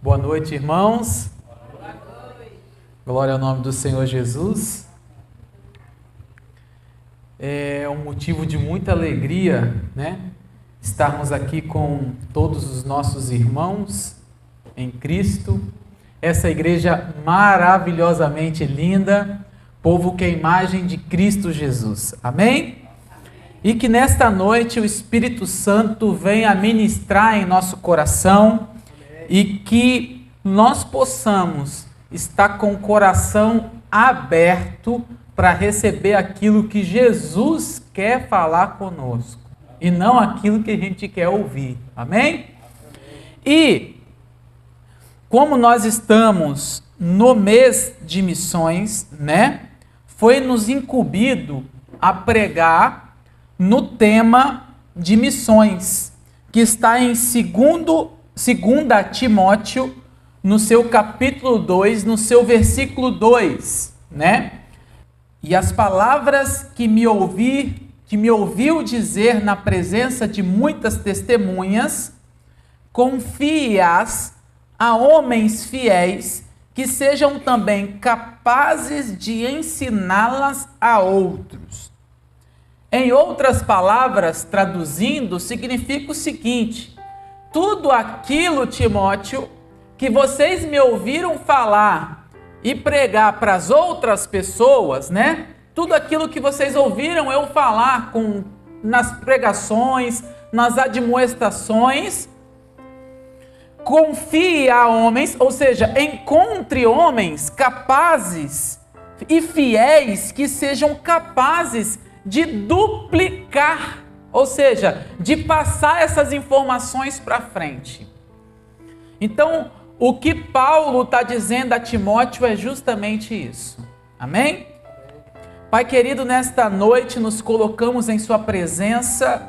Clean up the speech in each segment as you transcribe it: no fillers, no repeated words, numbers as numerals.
Boa noite, irmãos. Boa noite. Glória ao nome do Senhor Jesus. É um motivo de muita alegria, né? Estarmos aqui com todos os nossos irmãos em Cristo. Essa igreja maravilhosamente linda, povo que é a imagem de Cristo Jesus. Amém? E que nesta noite o Espírito Santo venha ministrar em nosso coração e que nós possamos estar com o coração aberto para receber aquilo que Jesus quer falar conosco e não aquilo que a gente quer ouvir. Amém? E como nós estamos no mês de missões, né? Foi nos incumbido a pregar no tema de missões, que está em 2 Timóteo, no seu capítulo 2, no seu versículo 2, né? E as palavras que me ouviu dizer na presença de muitas testemunhas, confie-as a homens fiéis, que sejam também capazes de ensiná-las a outros. Em outras palavras, traduzindo, significa o seguinte: tudo aquilo, Timóteo, que vocês me ouviram falar e pregar para as outras pessoas, né? Tudo aquilo que vocês ouviram eu falar nas pregações, nas admoestações, confie a homens, ou seja, encontre homens capazes e fiéis que sejam capazes de duplicar, ou seja, de passar essas informações para frente. Então, o que Paulo está dizendo a Timóteo é justamente isso. Amém? Pai querido, nesta noite nos colocamos em sua presença.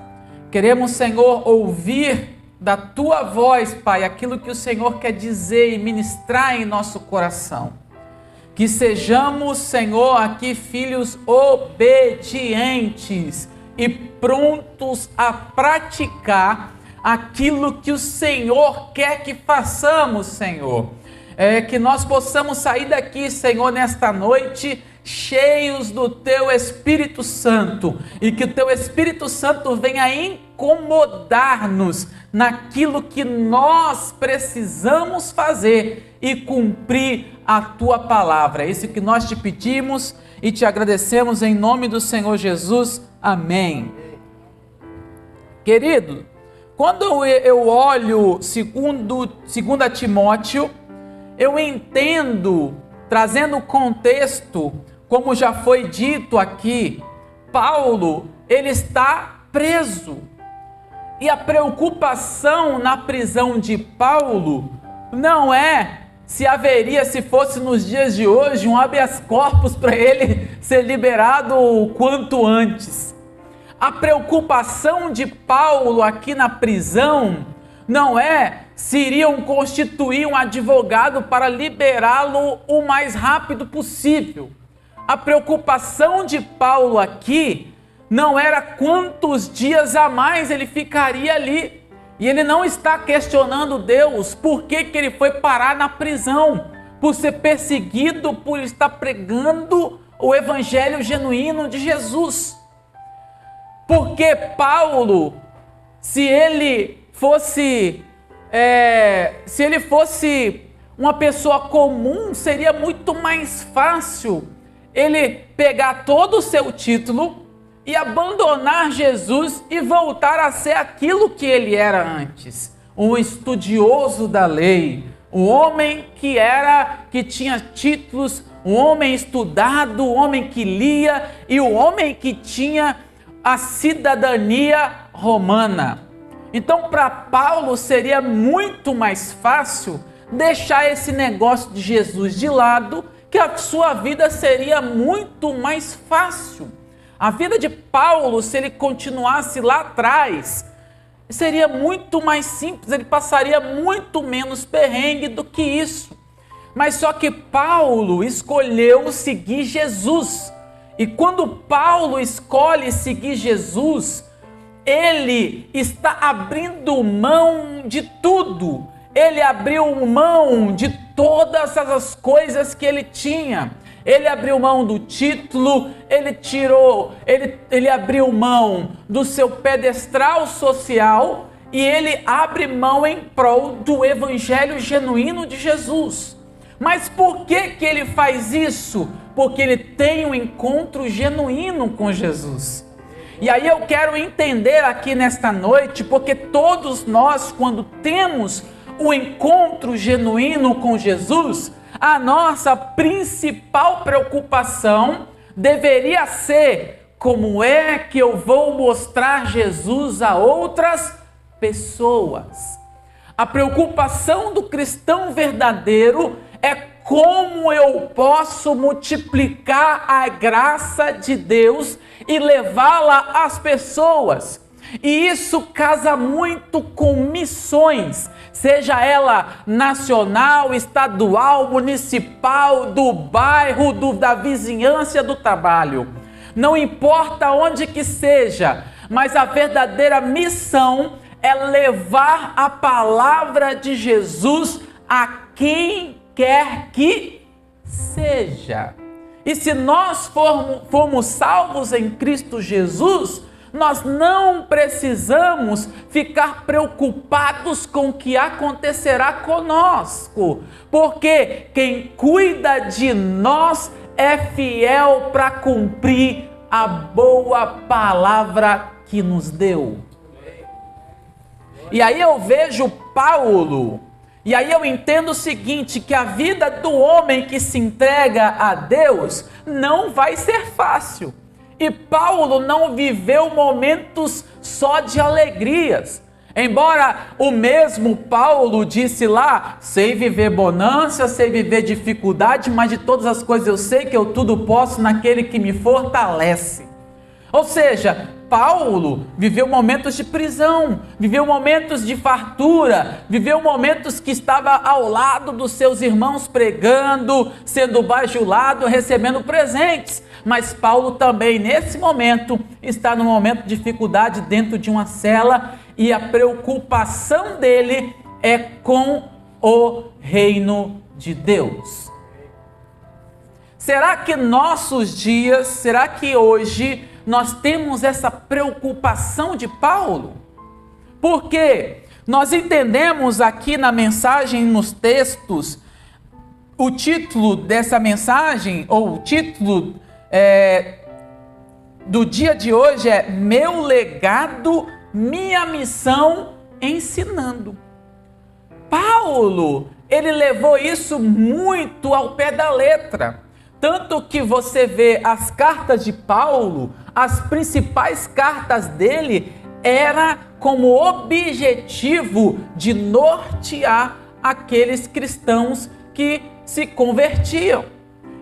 Queremos, Senhor, ouvir da tua voz, Pai, aquilo que o Senhor quer dizer e ministrar em nosso coração. Que sejamos, Senhor, aqui filhos obedientes e prontos a praticar aquilo que o Senhor quer que façamos, Senhor. Que nós possamos sair daqui, Senhor, nesta noite, cheios do Teu Espírito Santo, e que o Teu Espírito Santo venha incomodar-nos naquilo que nós precisamos fazer e cumprir a Tua palavra. É isso que nós te pedimos e te agradecemos em nome do Senhor Jesus. Amém. Querido, quando eu olho 2 Timóteo, eu entendo, trazendo o contexto, como já foi dito aqui, Paulo, ele está preso. E a preocupação na prisão de Paulo não é se fosse nos dias de hoje, um habeas corpus para ele ser liberado o quanto antes. A preocupação de Paulo aqui na prisão não é se iriam constituir um advogado para liberá-lo o mais rápido possível. A preocupação de Paulo aqui não era quantos dias a mais ele ficaria ali. E ele não está questionando Deus por que ele foi parar na prisão, por ser perseguido, por estar pregando o evangelho genuíno de Jesus. Porque Paulo, se ele fosse uma pessoa comum, seria muito mais fácil ele pegar todo o seu título e abandonar Jesus e voltar a ser aquilo que ele era antes, um estudioso da lei, um homem que tinha títulos, um homem estudado, um homem que lia e um homem que tinha a cidadania romana. Então, para Paulo seria muito mais fácil deixar esse negócio de Jesus de lado, que a sua vida seria muito mais fácil. A vida de Paulo, se ele continuasse lá atrás, seria muito mais simples, ele passaria muito menos perrengue do que isso. Mas só que Paulo escolheu seguir Jesus. E quando Paulo escolhe seguir Jesus, ele está abrindo mão de tudo. ele abriu mão de todas as coisas que ele tinha. Ele abriu mão do título, ele abriu mão do seu pedestral social e ele abre mão em prol do evangelho genuíno de Jesus. Mas por que ele faz isso? Porque ele tem um encontro genuíno com Jesus. E aí eu quero entender aqui nesta noite, porque todos nós, quando temos o encontro genuíno com Jesus, a nossa principal preocupação deveria ser: como é que eu vou mostrar Jesus a outras pessoas? A preocupação do cristão verdadeiro é como eu posso multiplicar a graça de Deus e levá-la às pessoas. E isso casa muito com missões, seja ela nacional, estadual, municipal, do bairro, da vizinhança, do trabalho. Não importa onde que seja, mas a verdadeira missão é levar a palavra de Jesus a quem quer que seja. E se nós formos salvos em Cristo Jesus, nós não precisamos ficar preocupados com o que acontecerá conosco, porque quem cuida de nós é fiel para cumprir a boa palavra que nos deu. E aí eu vejo Paulo, e aí eu entendo o seguinte, que a vida do homem que se entrega a Deus não vai ser fácil. E Paulo não viveu momentos só de alegrias. Embora o mesmo Paulo disse lá: sei viver bonança, sei viver dificuldade, mas de todas as coisas eu sei que eu tudo posso naquele que me fortalece. Ou seja, Paulo viveu momentos de prisão, viveu momentos de fartura, viveu momentos que estava ao lado dos seus irmãos pregando, sendo bajulado, recebendo presentes. Mas Paulo também, nesse momento, está num momento de dificuldade dentro de uma cela, e a preocupação dele é com o reino de Deus. Será que nossos dias, será que hoje nós temos essa preocupação de Paulo? Porque nós entendemos aqui na mensagem, nos textos, o título dessa mensagem, ou o título do dia de hoje é Meu Legado, Minha Missão Ensinando. Paulo, ele levou isso muito ao pé da letra. Tanto que você vê as cartas de Paulo, as principais cartas dele, era como objetivo de nortear aqueles cristãos que se convertiam.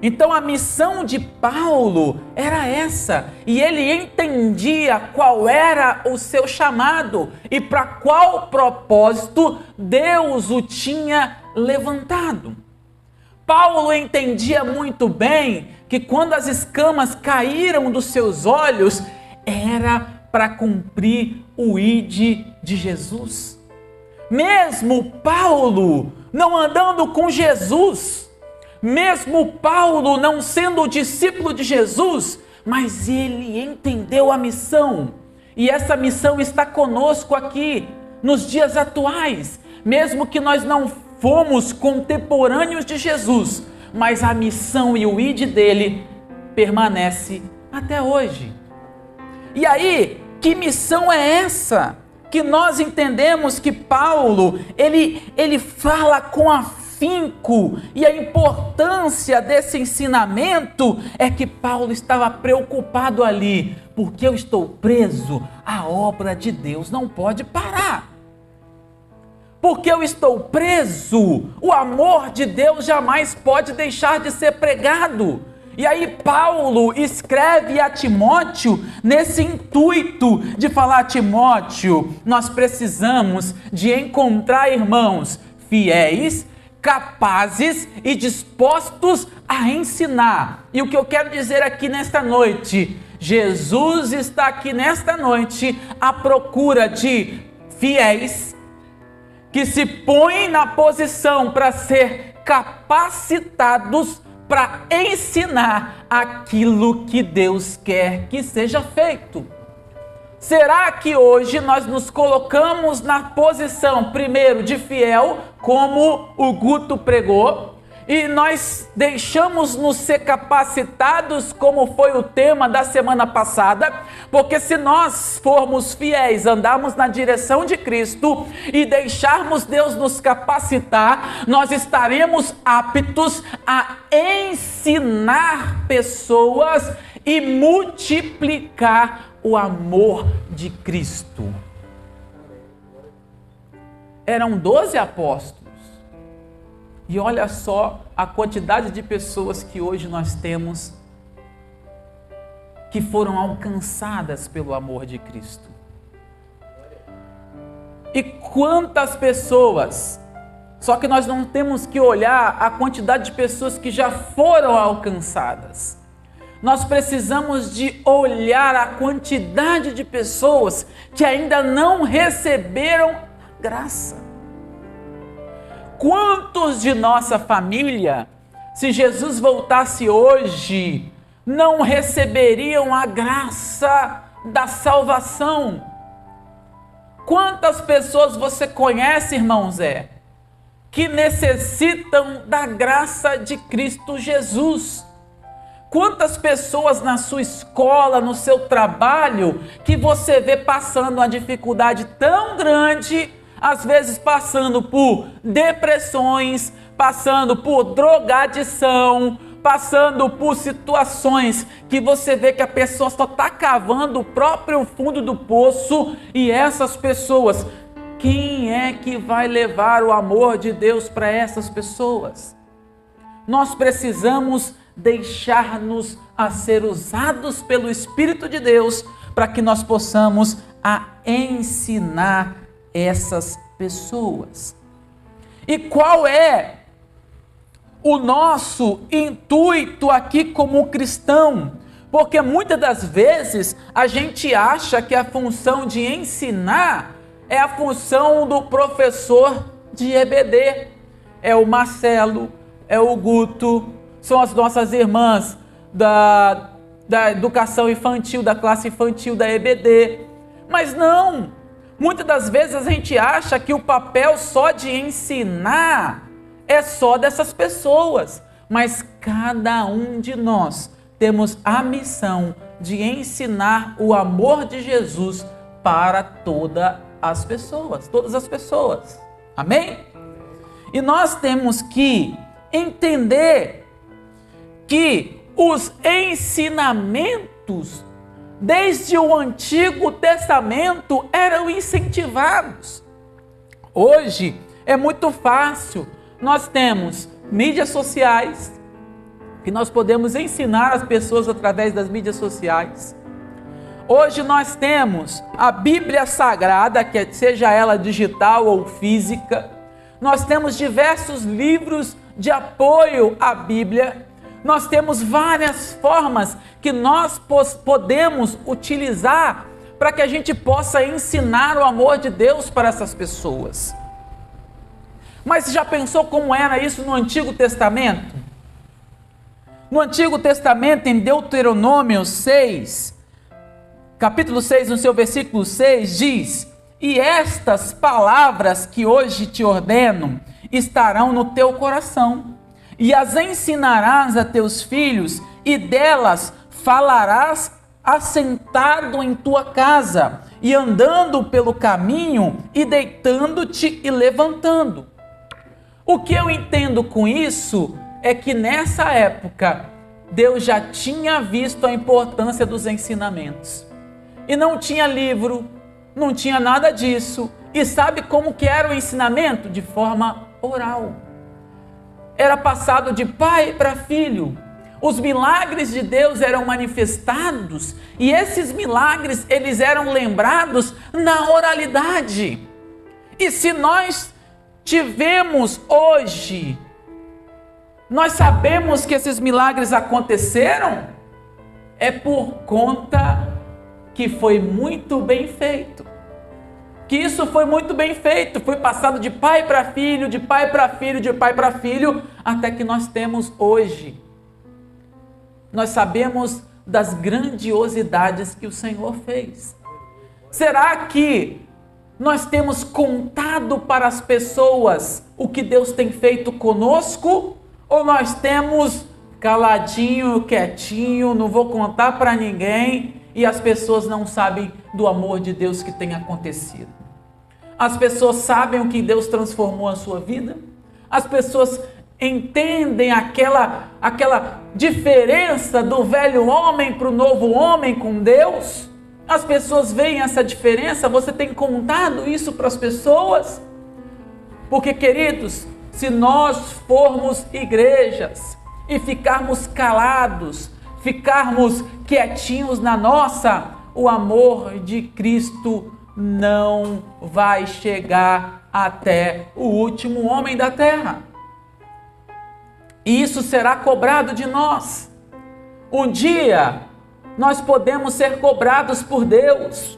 Então a missão de Paulo era essa, e ele entendia qual era o seu chamado e para qual propósito Deus o tinha levantado. Paulo entendia muito bem que quando as escamas caíram dos seus olhos, era para cumprir o ide de Jesus. Mesmo Paulo não andando com Jesus, mesmo Paulo não sendo discípulo de Jesus, mas ele entendeu a missão. E essa missão está conosco aqui, nos dias atuais. Mesmo que nós não fomos contemporâneos de Jesus, mas a missão e o ide dele permanece até hoje. E aí, que missão é essa? Que nós entendemos que Paulo, ele fala com afinco, e a importância desse ensinamento é que Paulo estava preocupado ali, porque eu estou preso, a obra de Deus não pode parar. Porque eu estou preso, o amor de Deus jamais pode deixar de ser pregado. E aí Paulo escreve a Timóteo nesse intuito de falar: a Timóteo, nós precisamos de encontrar irmãos fiéis, capazes e dispostos a ensinar. E o que eu quero dizer aqui nesta noite, Jesus está aqui nesta noite à procura de fiéis, que se põem na posição para ser capacitados para ensinar aquilo que Deus quer que seja feito. Será que hoje nós nos colocamos na posição, primeiro, de fiel, como o Guto pregou, e nós deixamos-nos ser capacitados, como foi o tema da semana passada? Porque se nós formos fiéis, andarmos na direção de Cristo e deixarmos Deus nos capacitar, nós estaremos aptos a ensinar pessoas e multiplicar o amor de Cristo. Eram 12 apóstolos. E olha só a quantidade de pessoas que hoje nós temos que foram alcançadas pelo amor de Cristo. E quantas pessoas, só que nós não temos que olhar a quantidade de pessoas que já foram alcançadas. Nós precisamos de olhar a quantidade de pessoas que ainda não receberam graça. Quantos de nossa família, se Jesus voltasse hoje, não receberiam a graça da salvação? Quantas pessoas você conhece, irmão Zé, que necessitam da graça de Cristo Jesus? Quantas pessoas na sua escola, no seu trabalho, que você vê passando uma dificuldade tão grande, às vezes passando por depressões, passando por drogadição, passando por situações que você vê que a pessoa só está cavando o próprio fundo do poço, e essas pessoas, quem é que vai levar o amor de Deus para essas pessoas? Nós precisamos deixar-nos a ser usados pelo Espírito de Deus para que nós possamos ensinar essas pessoas. E qual é o nosso intuito aqui como cristão? Porque muitas das vezes a gente acha que a função de ensinar é a função do professor de EBD. É o Marcelo, é o Guto, são as nossas irmãs da educação infantil, da classe infantil da EBD. Mas não, muitas das vezes a gente acha que o papel só de ensinar é só dessas pessoas. Mas cada um de nós temos a missão de ensinar o amor de Jesus para todas as pessoas. Amém? E nós temos que entender que os ensinamentos desde o Antigo Testamento eram incentivados. Hoje é muito fácil, nós temos mídias sociais, que nós podemos ensinar as pessoas através das mídias sociais. Hoje nós temos a Bíblia Sagrada, seja ela digital ou física. Nós temos diversos livros de apoio à Bíblia. Nós temos várias formas que nós podemos utilizar para que a gente possa ensinar o amor de Deus para essas pessoas. Mas você já pensou como era isso no Antigo Testamento? No Antigo Testamento, em Deuteronômio 6, capítulo 6, no seu versículo 6, diz: "E estas palavras que hoje te ordeno estarão no teu coração, e as ensinarás a teus filhos, e delas falarás assentado em tua casa, e andando pelo caminho, e deitando-te e levantando." O que eu entendo com isso é que nessa época Deus já tinha visto a importância dos ensinamentos. E não tinha livro, não tinha nada disso. E sabe como que era o ensinamento? De forma oral. Era passado de pai para filho. Os milagres de Deus eram manifestados e esses milagres eles eram lembrados na oralidade. E se nós tivemos hoje, nós sabemos que esses milagres aconteceram, é por conta que foi muito bem feito, que isso foi muito bem feito, foi passado de pai para filho, de pai para filho, de pai para filho, até que nós temos hoje. Nós sabemos das grandiosidades que o Senhor fez. Será que nós temos contado para as pessoas o que Deus tem feito conosco? Ou nós temos caladinho, quietinho, não vou contar para ninguém, e as pessoas não sabem do amor de Deus que tem acontecido? As pessoas sabem o que Deus transformou a sua vida? As pessoas entendem aquela diferença do velho homem para o novo homem com Deus? As pessoas veem essa diferença? Você tem contado isso para as pessoas? Porque, queridos, se nós formos igrejas e ficarmos calados, ficarmos quietinhos na nossa, o amor de Cristo não vai chegar até o último homem da terra. E isso será cobrado de nós. Um dia nós podemos ser cobrados por Deus.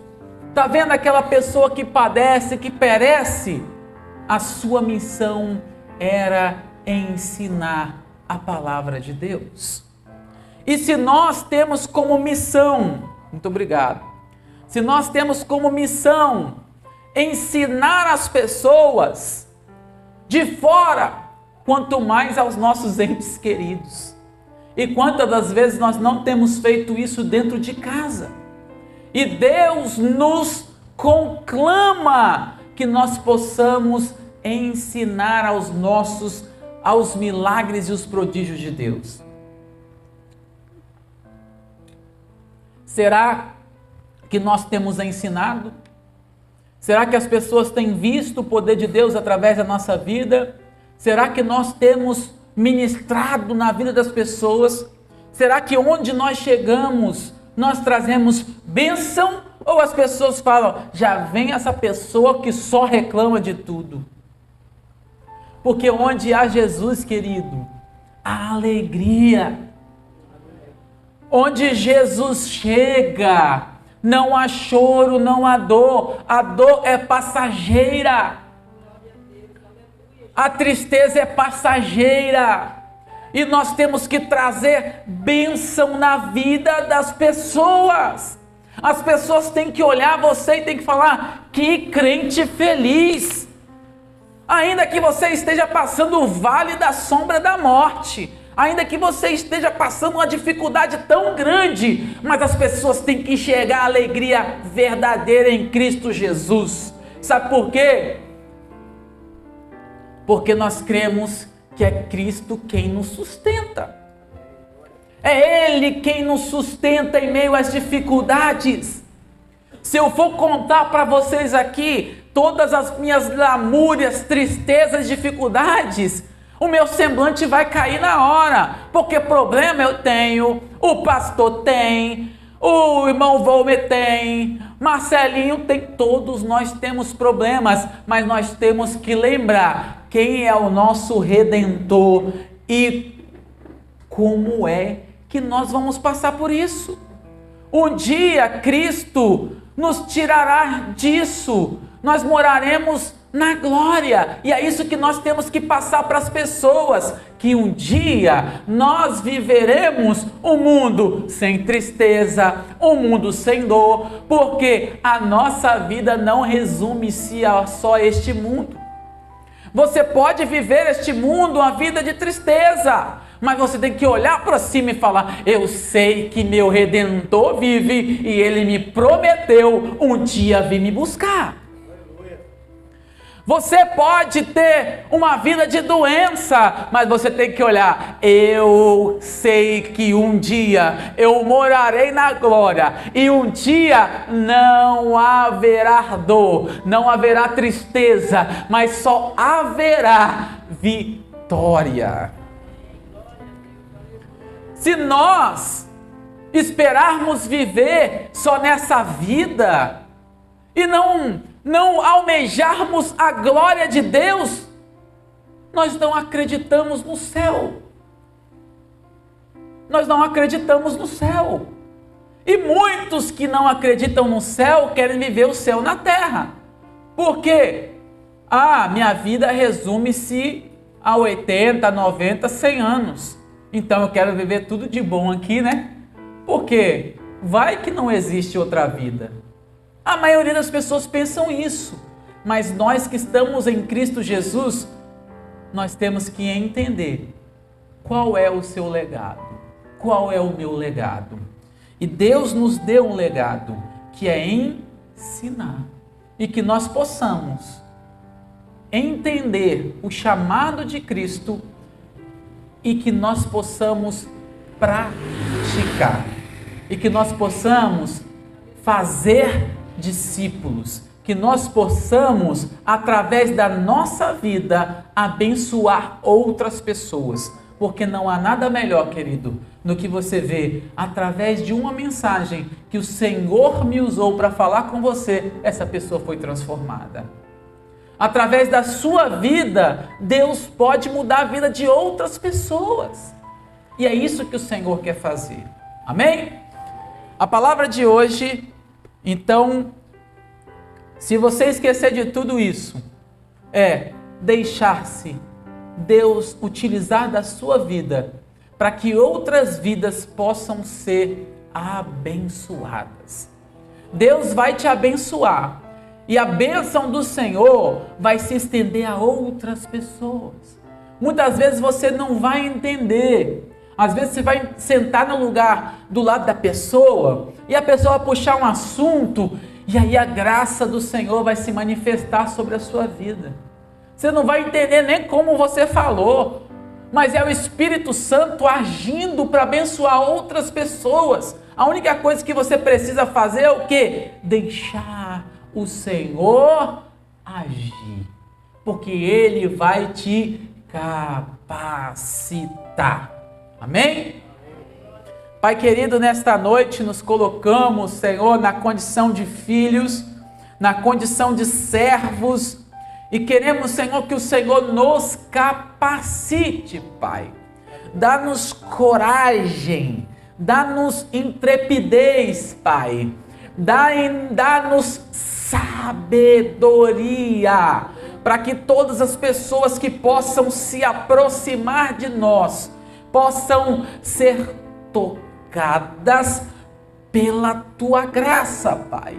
Está vendo aquela pessoa que padece, que perece? A sua missão era ensinar a palavra de Deus. E se nós temos como missão, muito obrigado, se nós temos como missão ensinar as pessoas de fora, quanto mais aos nossos entes queridos. E quantas das vezes nós não temos feito isso dentro de casa? E Deus nos conclama que nós possamos ensinar aos milagres e os prodígios de Deus. Será que nós temos ensinado? Será que as pessoas têm visto o poder de Deus através da nossa vida? Será que nós temos ministrado na vida das pessoas? Será que onde nós chegamos, nós trazemos bênção? Ou as pessoas falam, já vem essa pessoa que só reclama de tudo? Porque onde há Jesus, querido, há alegria. Onde Jesus chega, não há choro, não há dor. A dor é passageira. A tristeza é passageira. E nós temos que trazer bênção na vida das pessoas. As pessoas têm que olhar você e têm que falar, que crente feliz. Ainda que você esteja passando o vale da sombra da morte, ainda que você esteja passando uma dificuldade tão grande, mas as pessoas têm que enxergar a alegria verdadeira em Cristo Jesus. Sabe por quê? Porque nós cremos que é Cristo quem nos sustenta. É Ele quem nos sustenta em meio às dificuldades. Se eu for contar para vocês aqui todas as minhas lamúrias, tristezas, dificuldades, o meu semblante vai cair na hora. Porque problema eu tenho, o pastor tem, o irmão Volmer tem, Marcelinho tem, todos nós temos problemas, mas nós temos que lembrar quem é o nosso Redentor e como é que nós vamos passar por isso. Um dia Cristo nos tirará disso, nós moraremos na glória, e é isso que nós temos que passar para as pessoas, que um dia nós viveremos um mundo sem tristeza, um mundo sem dor, porque a nossa vida não resume-se a só este mundo. Você pode viver este mundo uma vida de tristeza, mas você tem que olhar para cima e falar, eu sei que meu Redentor vive e Ele me prometeu um dia vir me buscar. Você pode ter uma vida de doença, mas você tem que olhar, eu sei que um dia eu morarei na glória, e um dia não haverá dor, não haverá tristeza, mas só haverá vitória. Se nós esperarmos viver só nessa vida, e não almejarmos a glória de Deus, nós não acreditamos no céu. Nós não acreditamos no céu. E muitos que não acreditam no céu querem viver o céu na terra. Por quê? Minha vida resume-se a 80, 90, 100 anos. Então eu quero viver tudo de bom aqui, né? Porque vai que não existe outra vida. A maioria das pessoas pensam isso. Mas nós que estamos em Cristo Jesus, nós temos que entender qual é o seu legado, qual é o meu legado. E Deus nos deu um legado, que é ensinar. E que nós possamos entender o chamado de Cristo e que nós possamos praticar. E que nós possamos fazer discípulos. Que nós possamos, através da nossa vida, abençoar outras pessoas. Porque não há nada melhor, querido, do que você ver, através de uma mensagem que o Senhor me usou para falar com você, essa pessoa foi transformada. Através da sua vida, Deus pode mudar a vida de outras pessoas. E é isso que o Senhor quer fazer. Amém? A palavra de hoje, então, se você esquecer de tudo isso, é deixar-se Deus utilizar da sua vida para que outras vidas possam ser abençoadas. Deus vai te abençoar e a bênção do Senhor vai se estender a outras pessoas. Muitas vezes você não vai entender. Às vezes você vai sentar no lugar do lado da pessoa e a pessoa vai puxar um assunto e aí a graça do Senhor vai se manifestar sobre a sua vida. Você não vai entender nem como você falou, mas é o Espírito Santo agindo para abençoar outras pessoas. A única coisa que você precisa fazer é o quê? Deixar o Senhor agir, porque Ele vai te capacitar. Amém? Pai querido, nesta noite nos colocamos, Senhor, na condição de filhos, na condição de servos, e queremos, Senhor, que o Senhor nos capacite, Pai. Dá-nos coragem, dá-nos intrepidez, Pai. Dá-nos sabedoria, para que todas as pessoas que possam se aproximar de nós, possam ser tocadas pela Tua graça, Pai.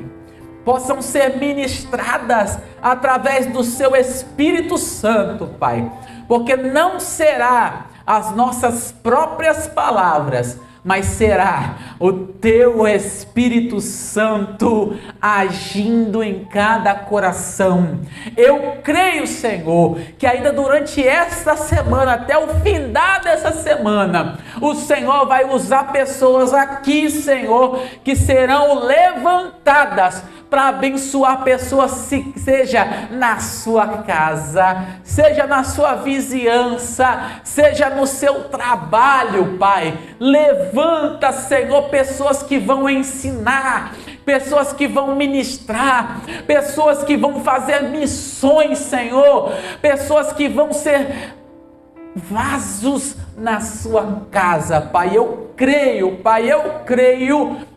Possam ser ministradas através do Seu Espírito Santo, Pai. Porque não será as nossas próprias palavras, mas será o Teu Espírito Santo agindo em cada coração. Eu creio, Senhor, que ainda durante esta semana, até o findar dessa semana, o Senhor vai usar pessoas aqui, Senhor, que serão levantadas para abençoar pessoas, seja na sua casa, seja na sua vizinhança, seja no seu trabalho, Pai. Levanta, Senhor, pessoas que vão ensinar, pessoas que vão ministrar, pessoas que vão fazer missões, Senhor, pessoas que vão ser vasos na sua casa, Pai. Eu creio, Pai,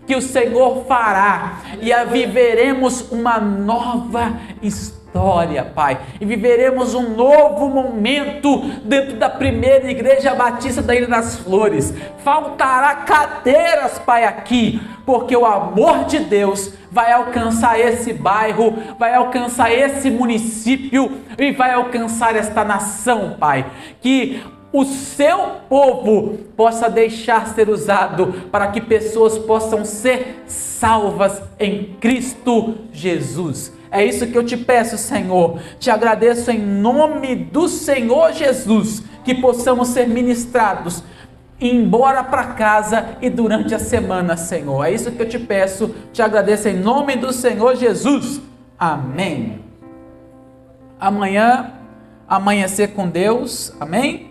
que o Senhor fará e viveremos uma nova história, Pai, e viveremos um novo momento dentro da primeira igreja batista da Ilha das Flores. Faltará cadeiras, Pai, aqui, porque o amor de Deus vai alcançar esse bairro, vai alcançar esse município e vai alcançar esta nação, Pai. Que o Seu povo possa deixar ser usado para que pessoas possam ser salvas em Cristo Jesus. É isso que eu te peço, Senhor. Te agradeço em nome do Senhor Jesus, que possamos ser ministrados, ir embora para casa e durante a semana, Senhor. É isso que eu te peço, te agradeço em nome do Senhor Jesus. Amém. Amanhã, amanhecer com Deus, amém?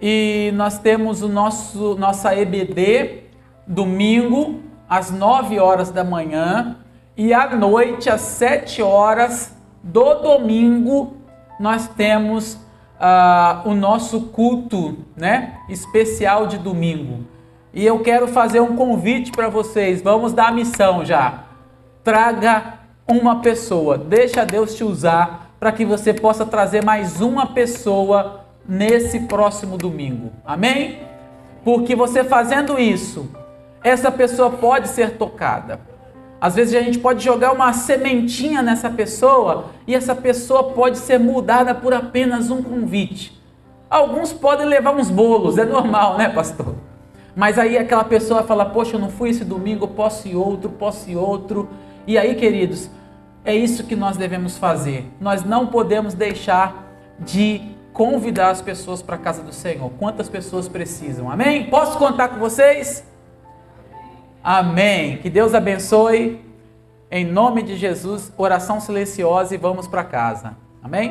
E nós temos nossa EBD, domingo, às 9 horas da manhã, e à noite, às 7 horas do domingo, nós temos o nosso culto, né, especial de domingo. E eu quero fazer um convite para vocês, vamos dar a missão já. Traga uma pessoa. Deixa Deus te usar para que você possa trazer mais uma pessoa nesse próximo domingo. Amém? Porque você fazendo isso, essa pessoa pode ser tocada. Às vezes a gente pode jogar uma sementinha nessa pessoa e essa pessoa pode ser mudada por apenas um convite. Alguns podem levar uns bolos, é normal, né, pastor? Mas aí aquela pessoa fala, poxa, eu não fui esse domingo, posso ir outro. E aí, queridos, é isso que nós devemos fazer. Nós não podemos deixar de convidar as pessoas para a casa do Senhor. Quantas pessoas precisam? Amém? Posso contar com vocês? Amém. Que Deus abençoe. Em nome de Jesus, oração silenciosa e vamos para casa. Amém?